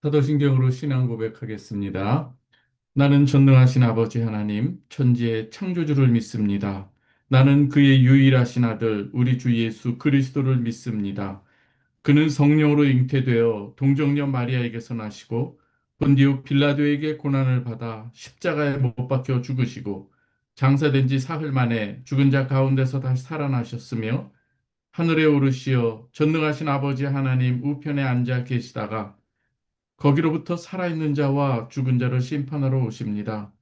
사도신경으로 신앙 고백하겠습니다. 나는 전능하신 아버지 하나님, 천지의 창조주를 믿습니다. 나는 그의 유일하신 아들, 우리 주 예수 그리스도를 믿습니다. 그는 성령으로 잉태되어 동정녀 마리아에게서 나시고 본디오 빌라도에게 고난을 받아 십자가에 못 박혀 죽으시고 장사된 지 사흘 만에 죽은 자 가운데서 다시 살아나셨으며 하늘에 오르시어 전능하신 아버지 하나님 우편에 앉아 계시다가 거기로부터 살아있는 자와 죽은 자를 심판하러 오십니다.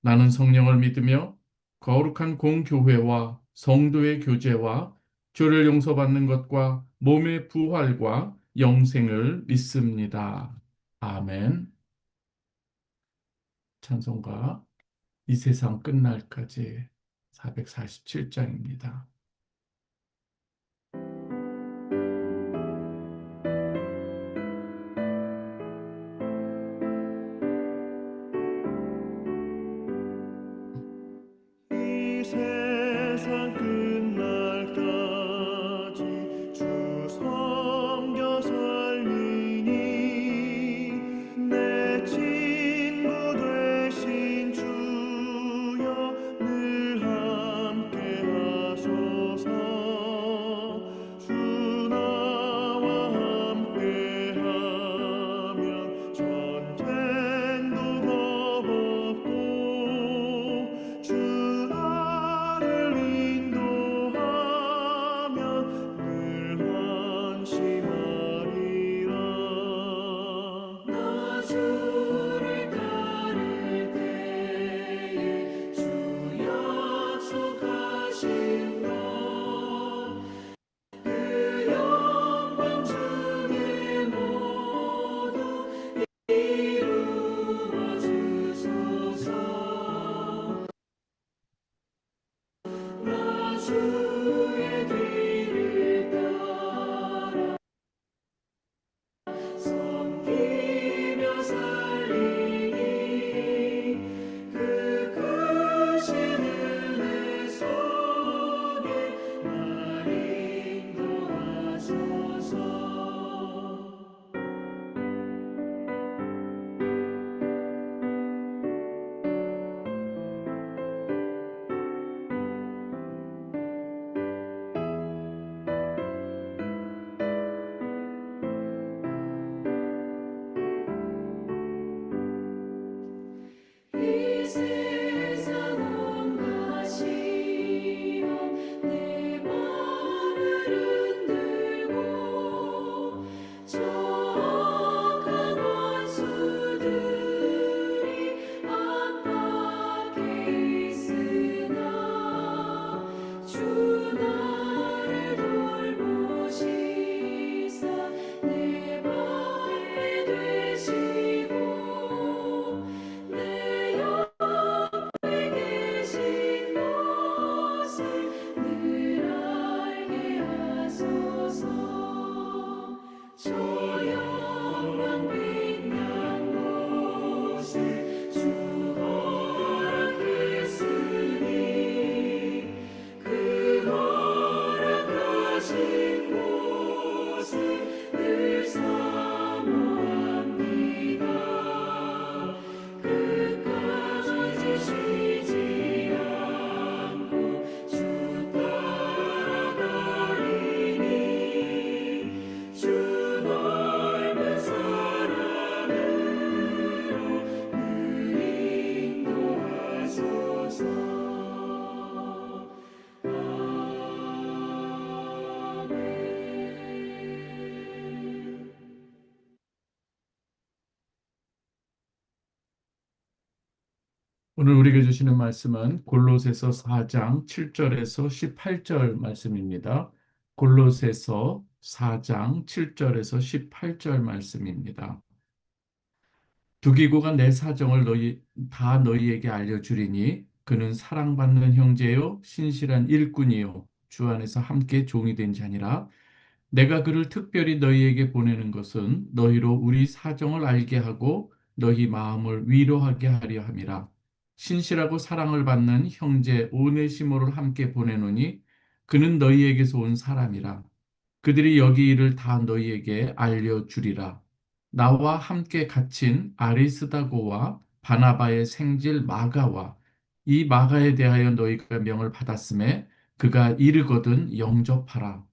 나는 성령을 믿으며 거룩한 공교회와 성도의 교제와 죄를 용서받는 것과 몸의 부활과 영생을 믿습니다. 아멘. 찬송가 이 세상 끝날까지 447장입니다. 이 세상 끝날까지 주 섬겨 살리니 내 친구 되신 주여 늘 함께 하소서. 주 나와 함께 하면 전쟁도 겁없고 주 나를 인도하면 늘 안심하리라. 나 주를 따를 때에 주 약속하신 것 그 영광 중에 모두 이루어 주소서. 나 주의 길을 따라 섬기며 살리니 그 크신 은혜 속에 날 인도하소서. 이 세상 온 가시와 내 맘을 흔들고 저악한 원수들이 압박해 있으나 주 나를 돌보시사 내 방패 되시고 내 옆에 계신 것을 늘 알게 하소서. 저 영광 빛난 곳에 주 허락했으니 그 허락하신 곳을 늘 사모합니다. 끝까지 쉬지 않고 주 따라가리니 주 넓은 사랑으로 늘 인도하소서. 아멘. 오늘 우리에게 주시는 말씀은 골로새서 4장 7절에서 18절 말씀입니다. 골로새서 4장 7절에서 18절 말씀입니다. 두기고가 내 사정을 다 너희에게 알려주리니 그는 사랑받는 형제요 신실한 일꾼이요 주 안에서 함께 종이 된 자니라. 내가 그를 특별히 너희에게 보내는 것은 너희로 우리 사정을 알게 하고 너희 마음을 위로하게 하려 함이라. 신실하고 사랑을 받는 형제 오네시모를 함께 보내노니 그는 너희에게서 온 사람이라. 그들이 여기 일을 다 너희에게 알려주리라. 나와 함께 갇힌 아리스다고와 바나바의 생질 마가와 이 마가에 대하여 너희가 명을 받았음에 그가 이르거든 영접하라.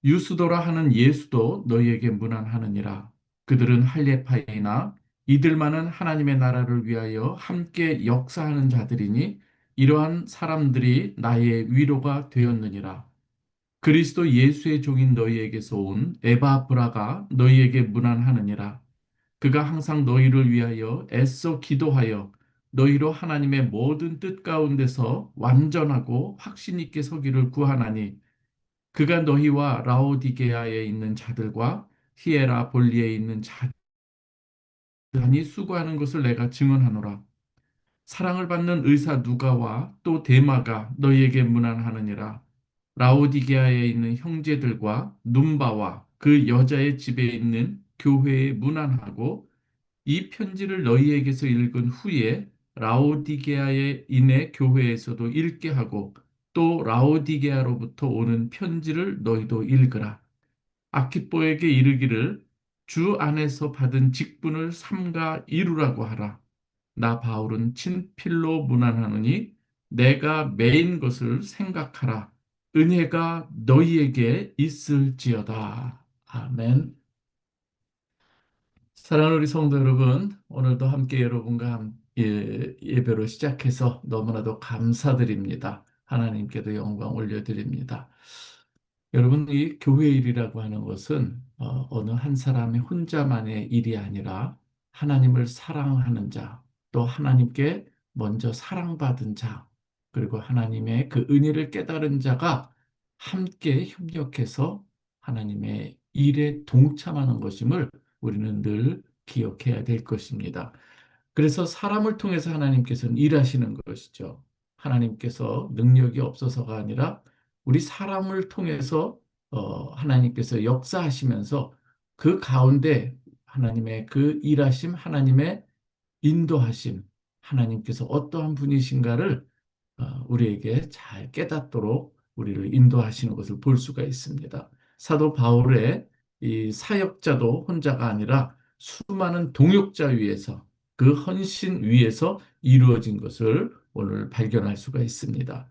유스도라 하는 예수도 너희에게 문안하느니라. 그들은 할례파이나 이들만은 하나님의 나라를 위하여 함께 역사하는 자들이니 이러한 사람들이 나의 위로가 되었느니라. 그리스도 예수의 종인 너희에게서 온 에바브라가 너희에게 문안하느니라. 그가 항상 너희를 위하여 애써 기도하여 너희로 하나님의 모든 뜻 가운데서 완전하고 확신 있게 서기를 구하나니 그가 너희와 라오디게아에 있는 자들과 히에라 볼리에 있는 자들이 수고하는 것을 내가 증언하노라. 사랑을 받는 의사 누가와 또 데마가 너희에게 문안하느니라. 라오디게아에 있는 형제들과 num바와 그 여자의 집에 있는 교회에 문안하고 이 편지를 너희에게서 읽은 후에 라오디게아에 있는 교회에서도 읽게 하고 또 라오디게아로부터 오는 편지를 너희도 읽으라. 아키뽀에게 이르기를 주 안에서 받은 직분을 삼가 이루라고 하라. 나 바울은 친필로 문안하노니 내가 매인 것을 생각하라. 은혜가 너희에게 있을지어다. 아멘. 사랑하는 우리 성도 여러분, 오늘도 함께 여러분과 예배로 시작해서 너무나도 감사드립니다. 하나님께도 영광 올려드립니다. 여러분, 이 교회 일이라고 하는 것은 어느 한 사람의 혼자만의 일이 아니라 하나님을 사랑하는 자, 또 하나님께 먼저 사랑받은 자, 그리고 하나님의 그 은혜를 깨달은 자가 함께 협력해서 하나님의 일에 동참하는 것임을 우리는 늘 기억해야 될 것입니다. 그래서 사람을 통해서 하나님께서는 일하시는 것이죠. 하나님께서 능력이 없어서가 아니라 우리 사람을 통해서 하나님께서 역사하시면서 그 가운데 하나님의 그 일하심, 하나님의 인도하심, 하나님께서 어떠한 분이신가를 우리에게 잘 깨닫도록 우리를 인도하시는 것을 볼 수가 있습니다. 사도 바울의 이 사역자도 혼자가 아니라 수많은 동역자 위에서 그 헌신 위에서 이루어진 것을 오늘 발견할 수가 있습니다.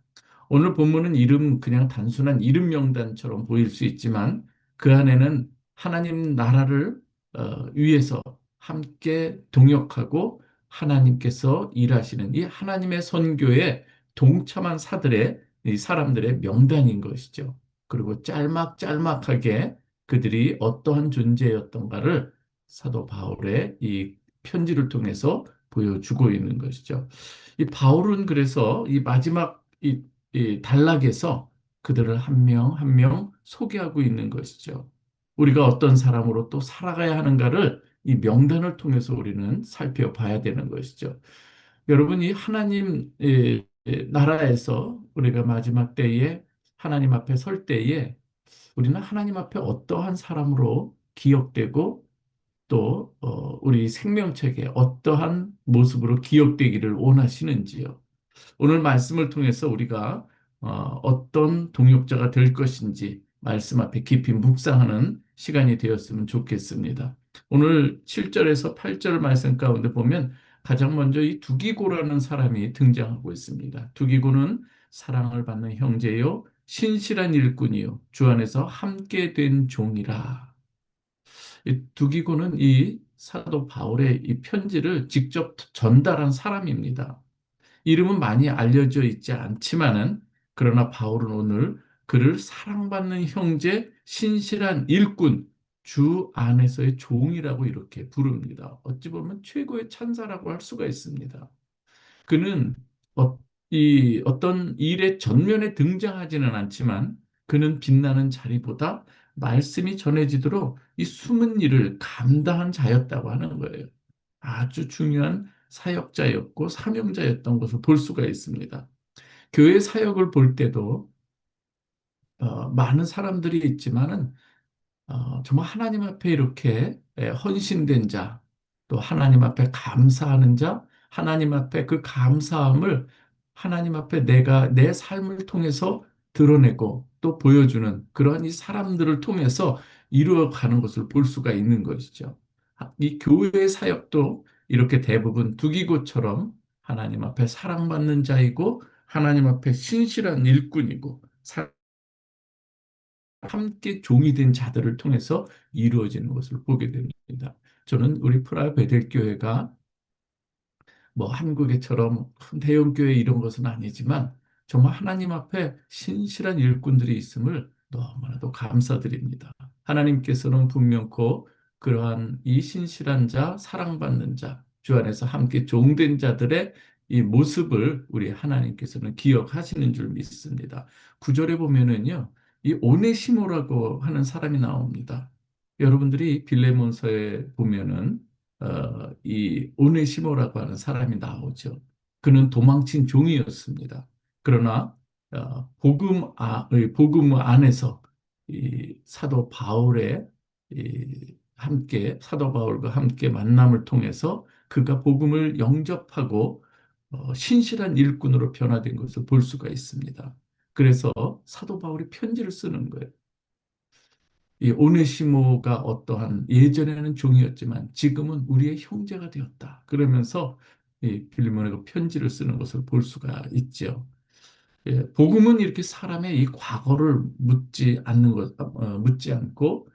오늘 본문은 그냥 단순한 이름 명단처럼 보일 수 있지만 그 안에는 하나님 나라를 위해서 함께 동역하고 하나님께서 일하시는 이 하나님의 선교에 동참한 이 사람들의 명단인 것이죠. 그리고 짤막짤막하게 그들이 어떠한 존재였던가를 사도 바울의 이 편지를 통해서 보여주고 있는 것이죠. 이 바울은 그래서 이 마지막 이 단락에서 그들을 한 명 한 명 소개하고 있는 것이죠. 우리가 어떤 사람으로 또 살아가야 하는가를 이 명단을 통해서 우리는 살펴봐야 되는 것이죠. 여러분이 하나님 나라에서 우리가 마지막 때에 하나님 앞에 설 때에 우리는 하나님 앞에 어떠한 사람으로 기억되고 또 우리 생명책에 어떠한 모습으로 기억되기를 원하시는지요. 오늘 말씀을 통해서 우리가 어떤 동역자가 될 것인지 말씀 앞에 깊이 묵상하는 시간이 되었으면 좋겠습니다. 오늘 7절에서 8절 말씀 가운데 보면 가장 먼저 이 두기고라는 사람이 등장하고 있습니다. 두기고는 사랑을 받는 형제요, 신실한 일꾼이요, 주 안에서 함께 된 종이라. 이 두기고는 이 사도 바울의 이 편지를 직접 전달한 사람입니다. 이름은 많이 알려져 있지 않지만은 그러나 바울은 오늘 그를 사랑받는 형제, 신실한 일꾼, 주 안에서의 종이라고 이렇게 부릅니다. 어찌 보면 최고의 찬사라고 할 수가 있습니다. 그는 어, 이 어떤 일의 전면에 등장하지는 않지만 그는 빛나는 자리보다 말씀이 전해지도록 이 숨은 일을 감당한 자였다고 하는 거예요. 아주 중요한 사역자였고 사명자였던 것을 볼 수가 있습니다. 교회 사역을 볼 때도 많은 사람들이 있지만은 정말 하나님 앞에 이렇게 헌신된 자, 또 하나님 앞에 감사하는 자, 하나님 앞에 그 감사함을 하나님 앞에 내가 내 삶을 통해서 드러내고 또 보여주는 그러한 이 사람들을 통해서 이루어가는 것을 볼 수가 있는 것이죠. 이 교회 사역도 이렇게 대부분 두기고처럼 하나님 앞에 사랑받는 자이고 하나님 앞에 신실한 일꾼이고 함께 종이 된 자들을 통해서 이루어지는 것을 보게 됩니다. 저는 우리 프라하 베델교회가 뭐 한국에처럼 큰 대형교회 이런 것은 아니지만 정말 하나님 앞에 신실한 일꾼들이 있음을 너무나도 감사드립니다. 하나님께서는 분명코 그러한 이 신실한 자, 사랑받는 자, 주 안에서 함께 종된 자들의 이 모습을 우리 하나님께서는 기억하시는 줄 믿습니다. 구절에 보면은요, 이 오네시모라고 하는 사람이 나옵니다. 여러분들이 빌레몬서에 보면은 이 오네시모라고 하는 사람이 나오죠. 그는 도망친 종이었습니다. 그러나 복음 안에서 이 사도 바울의 함께 사도 바울과 함께 만남을 통해서 그가 복음을 영접하고 신실한 일꾼으로 변화된 것을 볼 수가 있습니다. 그래서 사도 바울이 편지를 쓰는 거예요. 이 오네시모가 어떠한 예전에는 종이었지만 지금은 우리의 형제가 되었다. 그러면서 이 빌리몬에게 편지를 쓰는 것을 볼 수가 있죠. 예, 복음은 이렇게 사람의 이 과거를 묻지 않고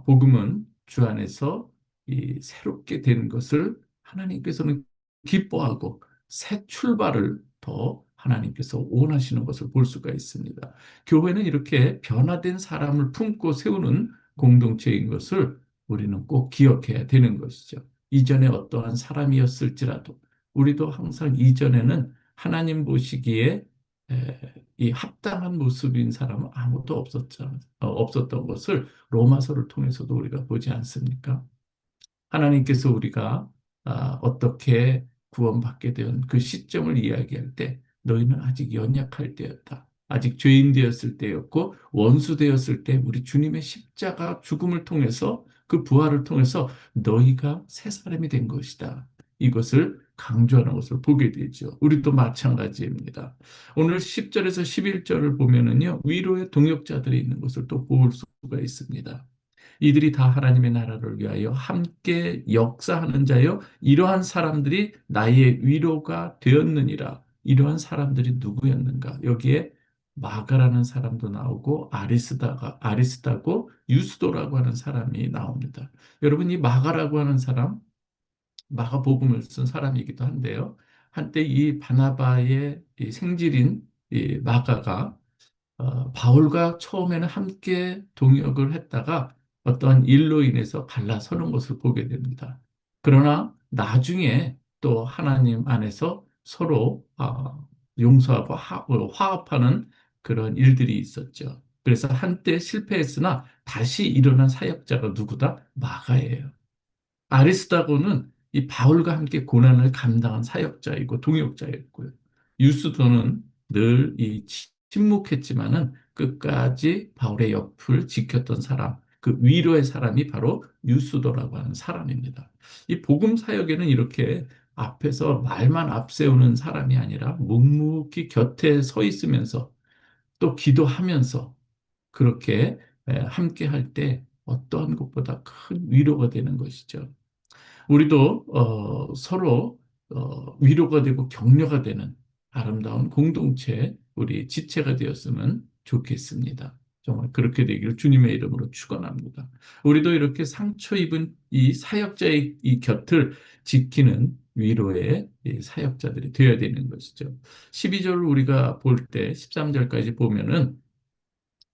복음은 주 안에서 이 새롭게 되는 것을 하나님께서는 기뻐하고 새 출발을 더 하나님께서 원하시는 것을 볼 수가 있습니다. 교회는 이렇게 변화된 사람을 품고 세우는 공동체인 것을 우리는 꼭 기억해야 되는 것이죠. 이전에 어떠한 사람이었을지라도 우리도 항상 이전에는 하나님 보시기에 이 합당한 모습인 사람은 아무도 없었던 것을 로마서를 통해서도 우리가 보지 않습니까? 하나님께서 우리가 어떻게 구원받게 된 그 시점을 이야기할 때 너희는 아직 연약할 때였다. 아직 죄인 되었을 때였고 원수 되었을 때 우리 주님의 십자가 죽음을 통해서 그 부활을 통해서 너희가 새 사람이 된 것이다. 이것을 강조하는 것을 보게 되죠. 우리도 마찬가지입니다. 오늘 10절에서 11절을 보면은요, 위로의 동역자들이 있는 것을 또 볼 수가 있습니다. 이들이 다 하나님의 나라를 위하여 함께 역사하는 자요. 이러한 사람들이 나의 위로가 되었느니라. 이러한 사람들이 누구였는가? 여기에 마가라는 사람도 나오고 아리스다고 유스도라고 하는 사람이 나옵니다. 여러분 이 마가라고 하는 사람, 마가복음을 쓴 사람이기도 한데요. 한때 이 바나바의 이 생질인 이 마가가 바울과 처음에는 함께 동역을 했다가 어떠한 일로 인해서 갈라서는 것을 보게 됩니다. 그러나 나중에 또 하나님 안에서 서로 용서하고 화합하는 그런 일들이 있었죠. 그래서 한때 실패했으나 다시 일어난 사역자가 누구다? 마가예요. 아리스다고는 이 바울과 함께 고난을 감당한 사역자이고 동역자였고요. 유스도는 늘 이 침묵했지만은 끝까지 바울의 옆을 지켰던 사람, 그 위로의 사람이 바로 유스도라고 하는 사람입니다. 이 복음 사역에는 이렇게 앞에서 말만 앞세우는 사람이 아니라 묵묵히 곁에 서 있으면서 또 기도하면서 그렇게 함께 할 때 어떠한 것보다 큰 위로가 되는 것이죠. 우리도 서로 위로가 되고 격려가 되는 아름다운 공동체, 우리 지체가 되었으면 좋겠습니다. 정말 그렇게 되기를 주님의 이름으로 축원합니다. 우리도 이렇게 상처 입은 이 사역자의 이 곁을 지키는 위로의 이 사역자들이 되어야 되는 것이죠. 12절을 우리가 볼 때 13절까지 보면은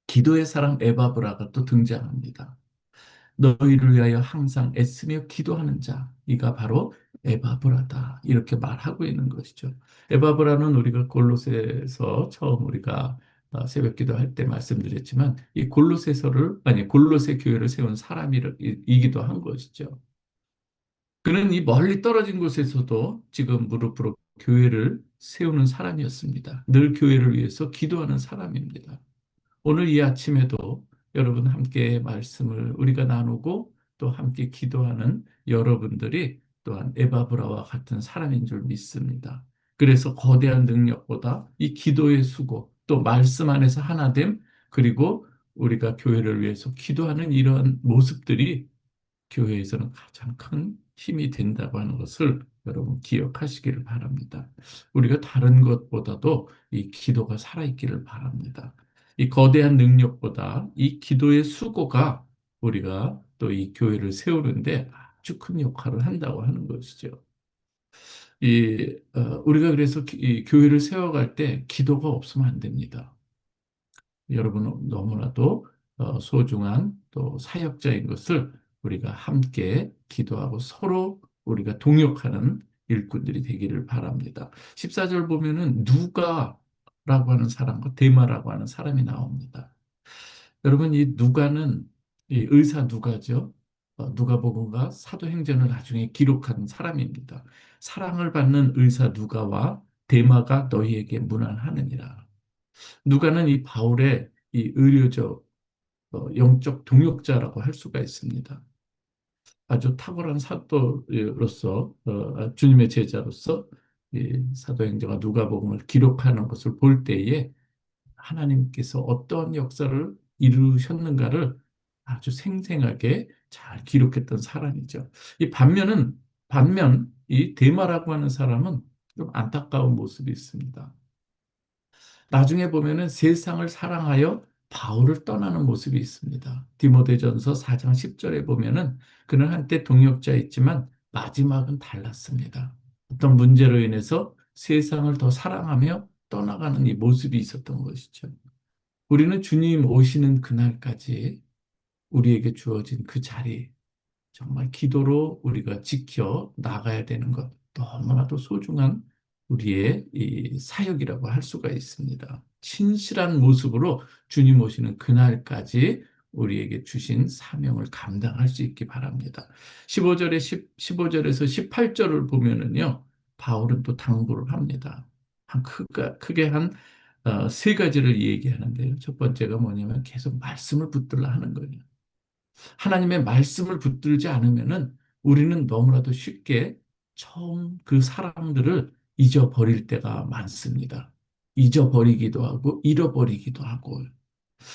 기도의 사람 에바브라가 또 등장합니다. 너희를 위하여 항상 애쓰며 기도하는 자, 이가 바로 에바브라다. 이렇게 말하고 있는 것이죠. 에바브라는 우리가 골로새서 처음 우리가 새벽 기도할 때 말씀드렸지만 이 골로새 교회를 세운 사람이기도 한 것이죠. 그는 이 멀리 떨어진 곳에서도 지금 무릎으로 교회를 세우는 사람이었습니다. 늘 교회를 위해서 기도하는 사람입니다. 오늘 이 아침에도 여러분 함께 말씀을 우리가 나누고 또 함께 기도하는 여러분들이 또한 에바브라와 같은 사람인 줄 믿습니다. 그래서 거대한 능력보다 이 기도의 수고, 또 말씀 안에서 하나됨, 그리고 우리가 교회를 위해서 기도하는 이런 모습들이 교회에서는 가장 큰 힘이 된다고 하는 것을 여러분 기억하시기를 바랍니다. 우리가 다른 것보다도 이 기도가 살아있기를 바랍니다. 이 거대한 능력보다 이 기도의 수고가 우리가 또 이 교회를 세우는데 아주 큰 역할을 한다고 하는 것이죠. 우리가 그래서 이 교회를 세워갈 때 기도가 없으면 안 됩니다. 여러분은 너무나도 소중한 또 사역자인 것을 우리가 함께 기도하고 서로 우리가 동역하는 일꾼들이 되기를 바랍니다. 14절 보면은 누가라고 하는 사람과 데마라고 하는 사람이 나옵니다. 여러분 이 누가는 이 의사 누가죠. 누가복음과 사도행전을 나중에 기록한 사람입니다. 사랑을 받는 의사 누가와 데마가 너희에게 문안하느니라. 누가는 이 바울의 이 의료적 영적 동역자라고 할 수가 있습니다. 아주 탁월한 사도로서 주님의 제자로서 이 사도행전과 누가복음을 기록하는 것을 볼 때에 하나님께서 어떤 역사를 이루셨는가를 아주 생생하게 잘 기록했던 사람이죠. 이 반면 이 데마라고 하는 사람은 좀 안타까운 모습이 있습니다. 나중에 보면은 세상을 사랑하여 바울을 떠나는 모습이 있습니다. 디모데전서 4장 10절에 보면은 그는 한때 동역자였지만 마지막은 달랐습니다. 어떤 문제로 인해서 세상을 더 사랑하며 떠나가는 이 모습이 있었던 것이죠. 우리는 주님 오시는 그날까지 우리에게 주어진 그 자리, 정말 기도로 우리가 지켜 나가야 되는 것, 너무나도 소중한 우리의 이 사역이라고 할 수가 있습니다. 신실한 모습으로 주님 오시는 그날까지 우리에게 주신 사명을 감당할 수 있기 바랍니다. 15절에서 18절을 보면은요, 바울은 또 당부를 합니다. 크게 한 세 가지를 얘기하는데요. 첫 번째가 뭐냐면 계속 말씀을 붙들라 하는 거예요. 하나님의 말씀을 붙들지 않으면은 우리는 너무나도 쉽게 처음 그 사람들을 잊어버릴 때가 많습니다. 잊어버리기도 하고 잃어버리기도 하고.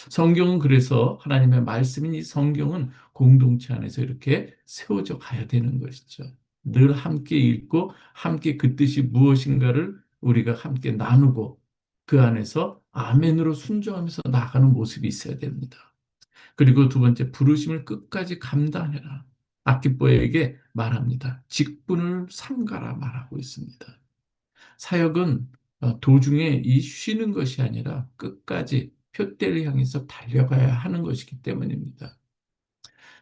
성경은 그래서 하나님의 말씀인 이 성경은 공동체 안에서 이렇게 세워져 가야 되는 것이죠. 늘 함께 읽고 함께 그 뜻이 무엇인가를 우리가 함께 나누고 그 안에서 아멘으로 순종하면서 나가는 모습이 있어야 됩니다. 그리고 두 번째, 부르심을 끝까지 감당해라. 아키뽀에게 말합니다. 직분을 삼가라 말하고 있습니다. 사역은 도중에 이 쉬는 것이 아니라 끝까지 표대를 향해서 달려가야 하는 것이기 때문입니다.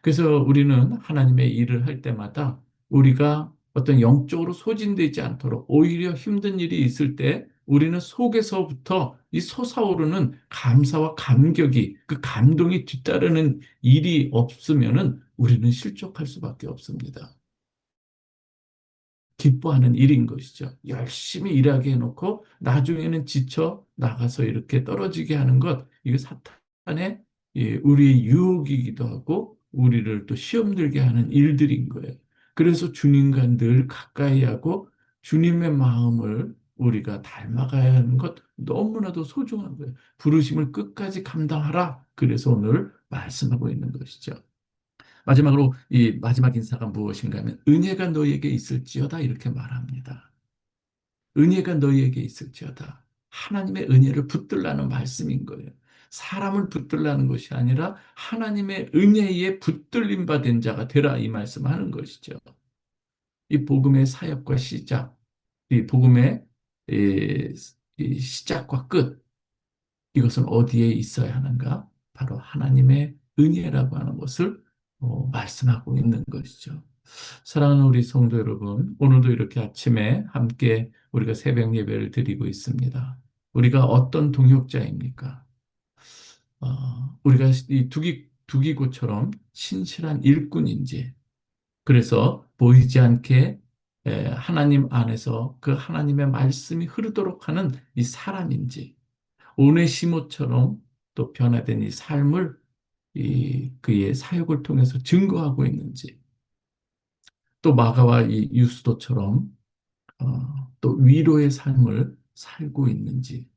그래서 우리는 하나님의 일을 할 때마다 우리가 어떤 영적으로 소진되지 않도록 오히려 힘든 일이 있을 때 우리는 속에서부터 이 솟아오르는 감사와 감격이 그 감동이 뒤따르는 일이 없으면은 우리는 실족할 수밖에 없습니다. 기뻐하는 일인 것이죠. 열심히 일하게 해놓고 나중에는 지쳐 나가서 이렇게 떨어지게 하는 것, 이게 사탄의 우리의 유혹이기도 하고 우리를 또 시험 들게 하는 일들인 거예요. 그래서 주님과 늘 가까이 하고 주님의 마음을 우리가 닮아가야 하는 것 너무나도 소중한 거예요. 부르심을 끝까지 감당하라. 그래서 오늘 말씀하고 있는 것이죠. 마지막으로 이 마지막 인사가 무엇인가 하면 은혜가 너희에게 있을지어다 이렇게 말합니다. 은혜가 너희에게 있을지어다. 하나님의 은혜를 붙들라는 말씀인 거예요. 사람을 붙들라는 것이 아니라 하나님의 은혜에 붙들림 받은 자가 되라 이 말씀하는 것이죠. 이 복음의 사역과 시작, 이 복음의 이 시작과 끝, 이것은 어디에 있어야 하는가? 바로 하나님의 은혜라고 하는 것을 말씀하고 있는 것이죠. 사랑하는 우리 성도 여러분, 오늘도 이렇게 아침에 함께 우리가 새벽 예배를 드리고 있습니다. 우리가 어떤 동역자입니까? 우리가 이 두기고처럼 신실한 일꾼인지, 그래서 보이지 않게 하나님 안에서 그 하나님의 말씀이 흐르도록 하는 이 사람인지, 오네시모처럼 또 변화된 이 삶을 그의 사역을 통해서 증거하고 있는지, 또 마가와 이 유스도처럼 또 위로의 삶을 살고 있는지,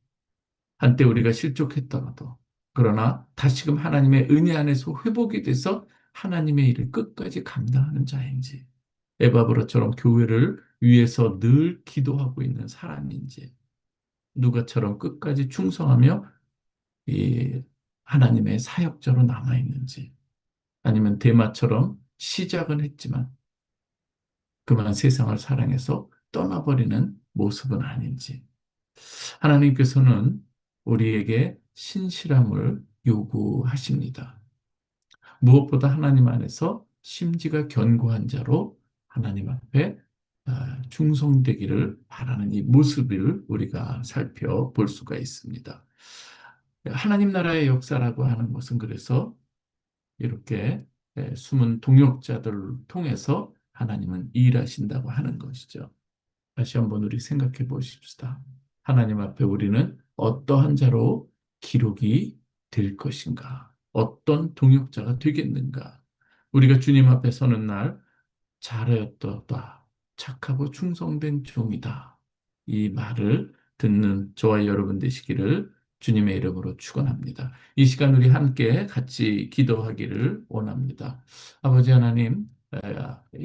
한때 우리가 실족했더라도 그러나 다시금 하나님의 은혜 안에서 회복이 돼서 하나님의 일을 끝까지 감당하는 자인지, 에바브라처럼 교회를 위해서 늘 기도하고 있는 사람인지, 누가처럼 끝까지 충성하며 이 하나님의 사역자로 남아 있는지, 아니면 데마처럼 시작은 했지만 그만 세상을 사랑해서 떠나버리는 모습은 아닌지, 하나님께서는 우리에게 신실함을 요구하십니다. 무엇보다 하나님 안에서 심지가 견고한 자로 하나님 앞에 충성되기를 바라는 이 모습을 우리가 살펴볼 수가 있습니다. 하나님 나라의 역사라고 하는 것은 그래서 이렇게 숨은 동역자들을 통해서 하나님은 일하신다고 하는 것이죠. 다시 한번 우리 생각해 보십시다. 하나님 앞에 우리는 어떠한 자로 기록이 될 것인가? 어떤 동역자가 되겠는가? 우리가 주님 앞에 서는 날 잘하였도다. 착하고 충성된 종이다. 이 말을 듣는 저와 여러분 되시기를 주님의 이름으로 축원합니다. 이 시간 우리 함께 같이 기도하기를 원합니다. 아버지 하나님,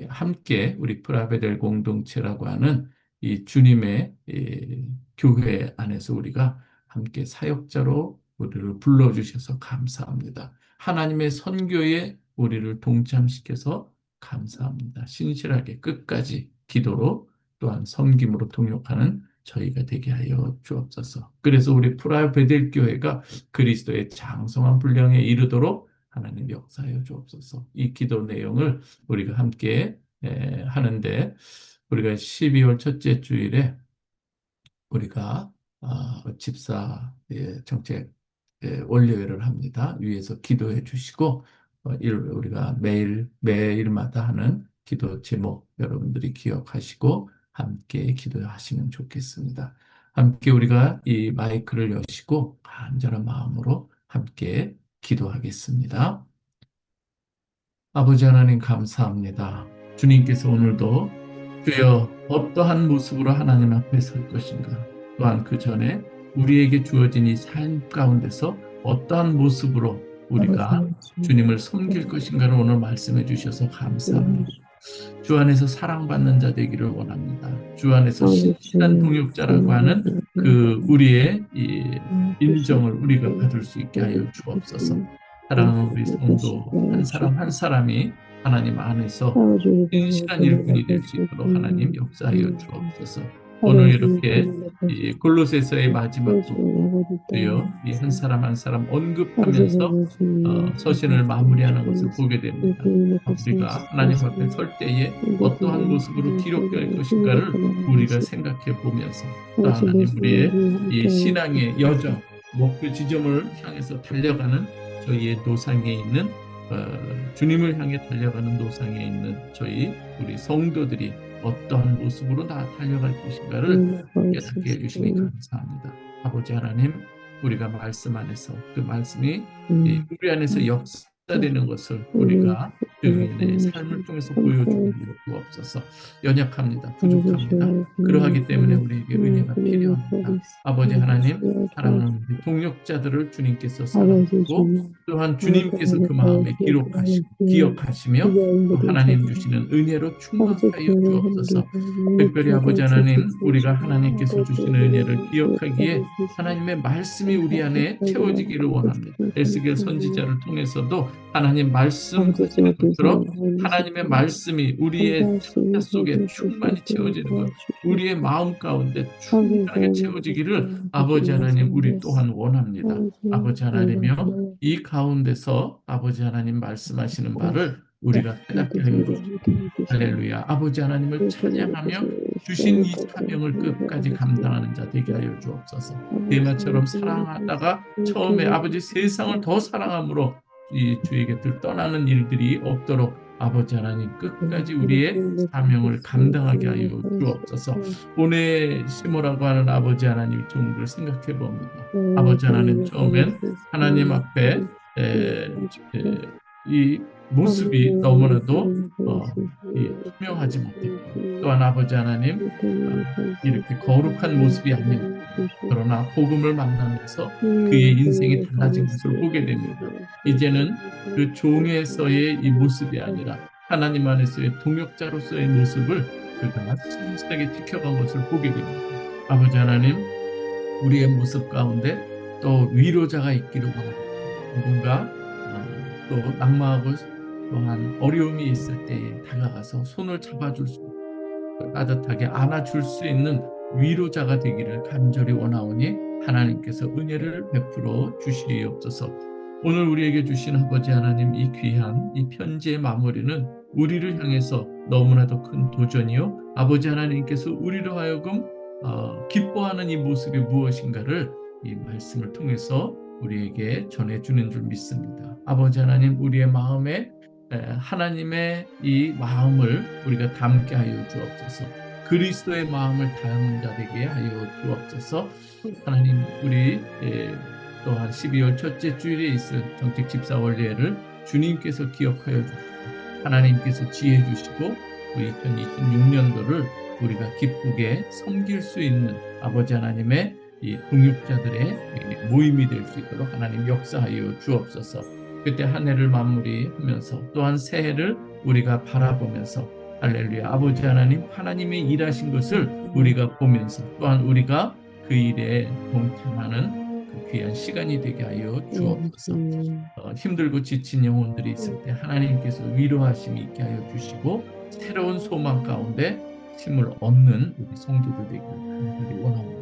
함께 우리 프라베델 공동체라고 하는 이 주님의 교회 안에서 우리가 함께 사역자로 우리를 불러주셔서 감사합니다. 하나님의 선교에 우리를 동참시켜서 감사합니다. 신실하게 끝까지 기도로 또한 섬김으로 동역하는 저희가 되게 하여 주옵소서. 그래서 우리 프라베델 교회가 그리스도의 장성한 분량에 이르도록 하나님 역사하여 주옵소서. 이 기도 내용을 우리가 함께 하는데, 우리가 12월 첫째 주일에 우리가 집사 정책 원료회를 합니다. 위에서 기도해 주시고 우리가 매일마다 하는 기도 제목 여러분들이 기억하시고 함께 기도하시면 좋겠습니다. 함께 우리가 이 마이크를 여시고 간절한 마음으로 함께 기도하겠습니다. 아버지 하나님 감사합니다. 주님께서 오늘도 주여 어떠한 모습으로 하나님 앞에 설 것인가, 또한 그 전에 우리에게 주어진 이 삶 가운데서 어떠한 모습으로 우리가 주님을 섬길 것인가를 오늘 말씀해 주셔서 감사합니다. 주 안에서 사랑받는 자 되기를 원합니다. 주 안에서 신실한 동역자라고 하는 그 우리의 이 인정을 우리가 받을 수 있게 하여 주옵소서. 사랑하는 우리 성도 한 사람 한 사람이 하나님 안에서 신실한 일꾼이 될 수 있도록 하나님 역사하여 주옵소서. 오늘 이렇게 이 골로새서의 마지막 주여 이 한 사람 한 사람 언급하면서 서신을 마무리하는 것을 보게 됩니다. 우리가 하나님 앞에 설 때에 어떠한 모습으로 기록될 것인가를 우리가 생각해 보면서 또 하나님 우리의 이 신앙의 여정, 목표 지점을 향해서 달려가는 저희의 노상에 있는 주님을 향해 달려가는 노상에 있는 우리 성도들이 어떠한 모습으로 다 달려갈 것인가를 깨닫게 해주시니 감사합니다. 아버지 하나님, 우리가 말씀 안에서 그 말씀이 우리 안에서 역사되는 것을 우리가 주님의 삶을 통해서 보여주고 주옵소서. 연약합니다. 부족합니다. 그러하기 때문에 우리에게 은혜가 필요합니다. 아버지 하나님, 사랑하는 동역자들을 주님께서 사랑하고 또한 주님께서 그 마음에 기억하시며 또 하나님 주시는 은혜로 충만하여 주옵소서. 특별히 아버지 하나님, 우리가 하나님께서 주시는 은혜를 기억하기에 하나님의 말씀이 우리 안에 채워지기를 원합니다. 에스겔 선지자를 통해서도 하나님 말씀하시는 것처럼 하나님의 말씀이 우리의 창자 속에 충만히 채워지는 것, 우리의 마음 가운데 충만하게 채워지기를 아버지 하나님 우리 또한 원합니다. 아버지 하나님이여, 이 가운데서 아버지 하나님 말씀하시는 바를 우리가 깨닫게 하여 주옵소서. 할렐루야. 아버지 하나님을 찬양하며 주신 이 사명을 끝까지 감당하는 자 되게 하여 주옵소서. 데마처럼 사랑하다가 처음에 아버지 세상을 더 사랑함으로 이 주의 곁을 떠나는 일들이 없도록 아버지 하나님 끝까지 우리의 사명을 감당하게 하여 주옵소서. 보내심이라고 하는 아버지 하나님 종들을 생각해 봅니다. 아버지 하나님 처음엔 하나님 앞에 이 모습이 너무나도 투명하지 못했고, 또한 아버지 하나님 이렇게 거룩한 모습이 아닌 그러나 복음을 만나면서 그의 인생이 달라진 것을 보게 됩니다. 이제는 그 종에서의 이 모습이 아니라 하나님 안에서의 동역자로서의 모습을 그가 신실하게 지켜간 것을 보게 됩니다. 아버지 하나님, 우리의 모습 가운데 또 위로자가 있기를 원합니다. 누군가 또 낙마하고 또한 어려움이 있을 때에 다가가서 손을 잡아줄 수 있고 따뜻하게 안아줄 수 있는 위로자가 되기를 간절히 원하오니 하나님께서 은혜를 베풀어 주시옵소서. 오늘 우리에게 주신 아버지 하나님, 이 귀한 이 편지의 마무리는 우리를 향해서 너무나도 큰 도전이요, 아버지 하나님께서 우리로 하여금 기뻐하는 이 모습이 무엇인가를 이 말씀을 통해서 우리에게 전해주는 줄 믿습니다. 아버지 하나님, 우리의 마음에 하나님의 이 마음을 우리가 담게 하여 주옵소서. 그리스도의 마음을 담은 자 되게 하여 주옵소서. 하나님, 우리 또한 12월 첫째 주일에 있을 정책 집사 원례를 주님께서 기억하여 주시고 하나님께서 지혜 주시고 우리 2026년도를 우리가 기쁘게 섬길 수 있는 아버지 하나님의 이 동역자들의 모임이 될 수 있도록 하나님 역사하여 주옵소서. 그때 한 해를 마무리하면서 또한 새해를 우리가 바라보면서 할렐루야, 아버지 하나님, 하나님의 일하신 것을 우리가 보면서 또한 우리가 그 일에 동참하는 그 귀한 시간이 되게 하여 주옵소서. 힘들고 지친 영혼들이 있을 때 하나님께서 위로하심이 있게 하여 주시고 새로운 소망 가운데 힘을 얻는 우리 성도들 되기를 간절히 원합니다.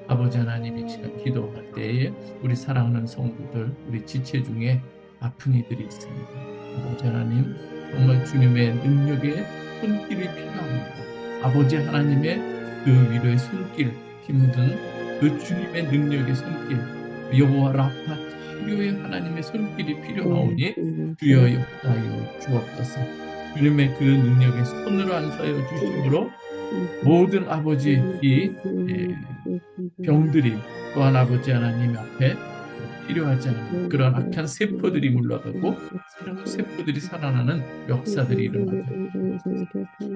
아버지 하나님, 이 시간 기도할 때에 우리 사랑하는 성도들, 우리 지체 중에 아픈 이들이 있습니다. 아버지 하나님, 정말 주님의 능력의 손길이 필요합니다. 아버지 하나님의 그 위로의 손길, 힘든 그 주님의 능력의 손길, 여호와 라파 치료의 하나님의 손길이 필요하오니 주여 역사하여 주옵소서. 주님의 그 능력의 손으로 안수하여 주심으로 모든 아버지 이 병들이 또한 아버지 하나님 앞에 필요하지 않은 그런 악한 세포들이 물러가고 새로운 세포들이 살아나는 역사들이 일어나게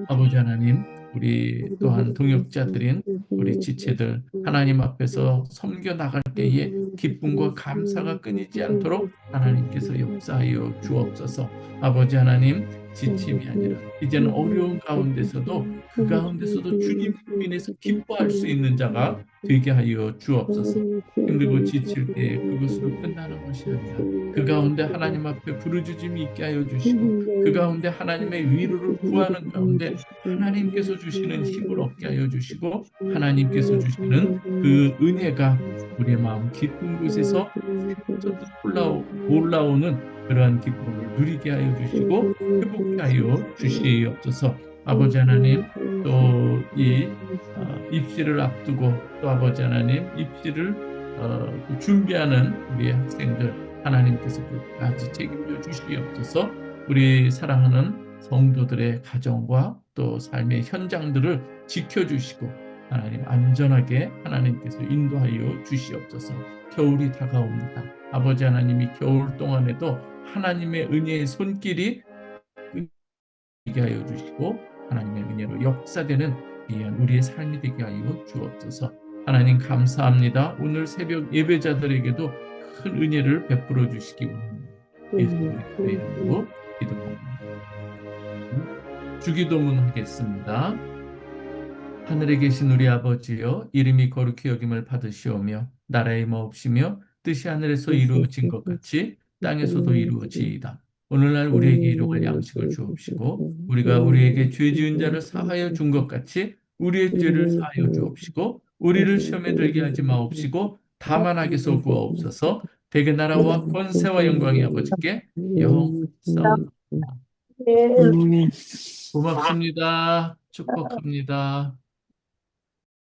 아버지 하나님, 우리 또한 동역자들인 우리 지체들 하나님 앞에서 섬겨 나갈 때에 기쁨과 감사가 끊이지 않도록 하나님께서 역사하여 주옵소서. 아버지 하나님, 지침이 아니라 이제는 어려운 가운데서도 그 가운데서도 주님 인해서 기뻐할 수 있는 자가 되게 하여 주옵소서. 힘들고 지칠 때 그것으로 끝나는 것이 아니라 그 가운데 하나님 앞에 부르짖음이 있게 하여 주시고 그 가운데 하나님의 위로를 구하는 가운데 하나님께서 주시는 힘을 얻게 하여 주시고 하나님께서 주시는 그 은혜가 우리의 마음 깊은 곳에서 올라오는 그러한 기쁨을 누리게 하여 주시고 회복하게 하여 주시옵소서. 아버지 하나님, 또 이 입시를 앞두고 또 아버지 하나님 입시를 준비하는 우리 학생들 하나님께서 끝까지 책임져 주시옵소서. 우리 사랑하는 성도들의 가정과 또 삶의 현장들을 지켜주시고 하나님 안전하게 하나님께서 인도하여 주시옵소서. 겨울이 다가옵니다. 아버지 하나님이 겨울 동안에도 하나님의 은혜의 손길이 되게 하여 주시고 하나님의 은혜로 역사되는 귀한 우리의 삶이 되게 하여 주옵소서. 하나님 감사합니다. 오늘 새벽 예배자들에게도 큰 은혜를 베풀어 주시기 원합니다. 예수님의 이름으로 기도합니다. 주기도문 하겠습니다. 하늘에 계신 우리 아버지여, 이름이 거룩히 여김을 받으시오며 나라의 마옵시며 뜻이 하늘에서 이루어진 것 같이 땅에서도 이루어지이다. 오늘날 우리에게 일용할 양식을 주옵시고 우리가 우리에게 죄 지은 자를 사하여 준 것 같이 우리의 죄를 사하여 주옵시고 우리를 시험에 들게 하지 마옵시고 다만 악에서 구하옵소서. 대개 나라와 권세와 영광이 아버지께 영원하옵소서. 고맙습니다. 축복합니다.